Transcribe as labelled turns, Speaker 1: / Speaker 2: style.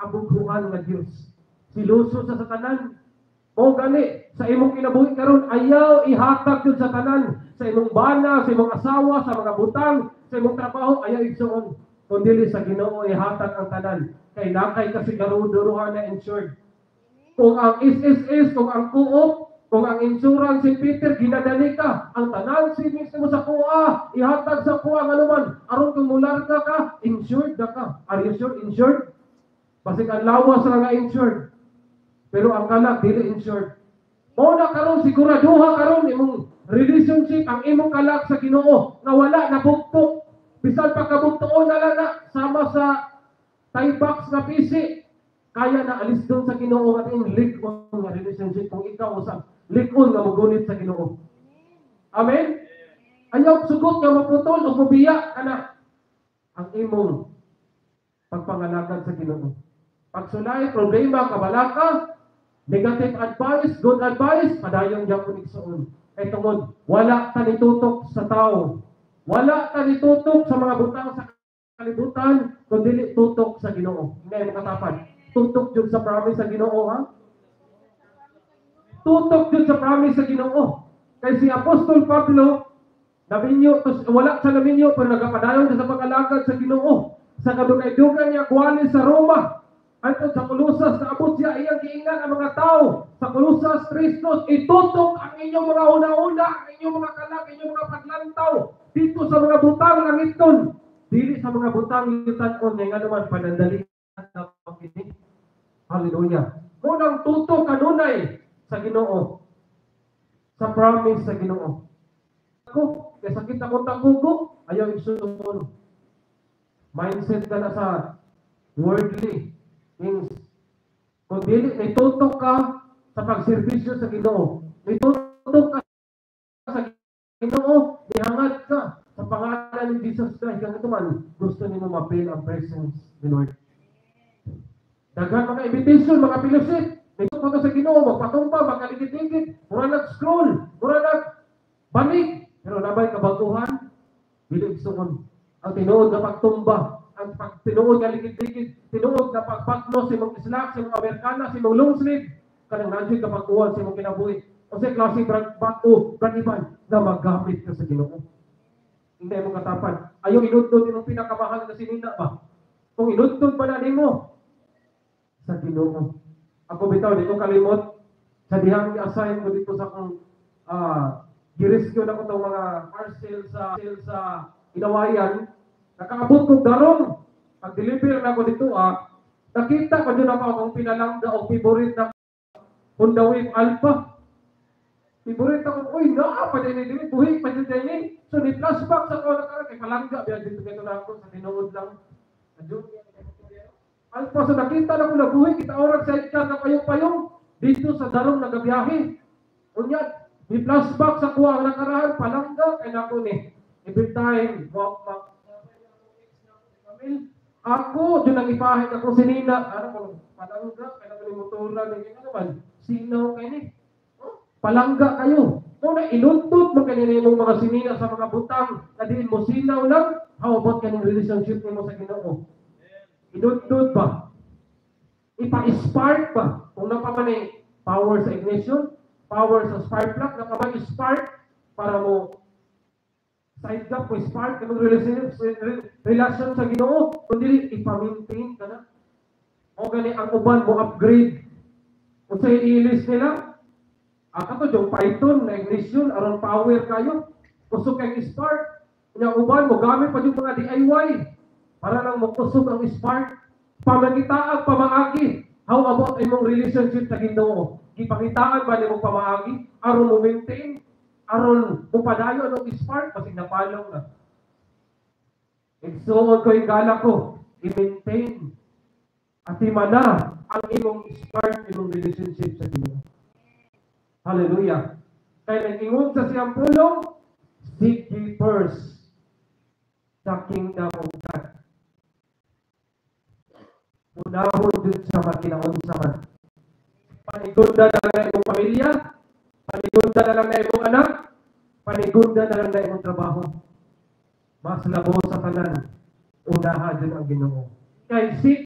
Speaker 1: abuguan nga Dios. Siluso sa tanan. O gani, sa imong kinabuhi karon ayaw ihatag yun sa tanan. Sa imong bana, sa imong asawa, sa mga butang, sa imong trabaho, ayaw igsuon. Kung dili sa Ginoo ihatag ang tanan. Kay nakay kasi karuduruhan na insured. Kung ang SSS, kung ang Coop, kung ang insurance si Peter, ginadali ka, ang tanan savings mo sa kuha, ihatag sa kuha nga naman, aron kung mularga ka, insured na ka. Are you sure insured? Basig ang lawas na nga insured. Pero ang kanak, dili insured. Muna karon siguraduha karon imong relationship, ang imong kalak sa Ginoo, na wala na bugtok. Bisan pagkabugtoon na lang na, sama sa tie box na PC, kaya na alis doon sa Ginoo at yung likon nga relationship kung ikaw usap likon nga magunit sa Ginoo. Amen? Ayaw sugot nga maputol o mabiya kana ang imong pagpangalagan sa Ginoo. Pagsulay, problema, kabalaka, negative advice, good advice, padayon dyan po nigsuon. Kaya tungod, wala ta nitutok sa tao. Wala ta nitutok sa mga butang sa kalibutan, kundi tutok sa Ginoo. Hindi mo katapan. Tutok yun sa promise sa Ginoo, ha? Tutok yun sa promise sa Ginoo. Kaya si Apostol Pablo, naminyo, wala sa naminyo, pero nagapadayon sa pag-alagad sa Ginoo. Sa kadugay-dugay niya, kuwali sa Roma. At sa Colosas, naabot siya, iyang giingan ang mga tao. Sa Colosas 3:2, itutok ang inyong mga una-una, ang inyong mga kalag, inyong mga paglantaw, dito sa mga butang langiton. Dili sa mga butang yutan-on, nga naman panandali na pakinig. Hallelujah. Munang tutok kanunay sa Ginoo. Sa promise sa Ginoo. Ako, kaya sakit akong tagugo, ayaw isusunod. Mindset ka na sa worldly things. Kung dili, itutok ka sa pagservisyo sa Ginoo. Itutok ka sa Ginoo, dihangad ka sa pangalan ni Jesus Christ. Ganito man, gusto niyo ma-feel ang presence ni Lord. Daghan mga invitation, mga fellowship. Ito ko sa Ginoo, magpatumpa, magkaligid-ligid, mura nag-scroll, mura nag-banig. Pero nabay kabaguhan, dili igsuon. Ang tinuod na pagtumba, ang tinuod na ligid-ligid, tinuod na pagpakno sa imong Islam, sa imong Amerikana, sa imong long sleeve, kanang nandiyo kapaguhan sa imong kinabuhi. O sa klase brand Ivan, na magamit ka sa Ginoo. Hindi mo katapan. Ayaw inudtod imong pinakamahal na sinina ba? Kung inudtod pa na nimo sa Ginoo. Ako bitaw, di ko kalimot sa dihang i-assign ko dito sa akong girescue na ko itong mga parcel sa Inawayan. Nakaabot ko darong. Pag-deliver na ko dito, nakita ko dyan ako akong pinalangga o favorite na Honda Wave Alpha. Favorite ako, uy, pa din ini, buhi pa din ini. So, ni flashback sa ko na kay palangga. Biya dito kito na ako sa tinuod lang. Alpha, so nakita na ko na buhi, kita orang sa ikan na payong-payong. Dito sa darong nagabiyahe. Unyad, ni flashback sa kuha ang nakarahan, palangga, kaya na ko ni. Every time, ako, dyan ang ipahit ako sinina. Ano ko, palangga, kaya na motora, ano naman, sinaw kayo ni. Palangga kayo. Muna, inuntut mo kanina yung mga sinina sa mga butang, na din mo sinaw lang, how about kanyang relationship mo sa Ginoo? Inuntut ba? Ipa-spark ba? Kung napaman power sa ignition, power sa spark plug, napaman spark para mo side up mo spark kanong relasyon sa Ginoo, kundi ipa-maintain ka na. O gani ang uban mo upgrade. Kung sa i-list nila, kato yung Python na ignition, aron power kayo, kusog kang spark. Kung uban mo, gamit pa yung mga DIY, para lang magkusog ang spark. Pamagitaan, pamaagi. How about imong relationship sa Ginoo? Gipangitaan ba nimong pamaagi? Aron mo maintain? Aron upadayo ng spark, kasi napalaw na. Igsuon ko yung gala ko, i-maintain at imana ang imong spark, imong relationship sa Ginoo. Hallelujah. Kaya nag-ingon sa siyang pulong, seek ye first the kingdom of God. Unahon dun sa makinaon sa man. Panigunda na lang na imong pamilya, panigunda na lang na imong anak, panigunda na lang na imong trabaho. Mas labo sa tanan, unahan din ang Ginoo. Kaya seek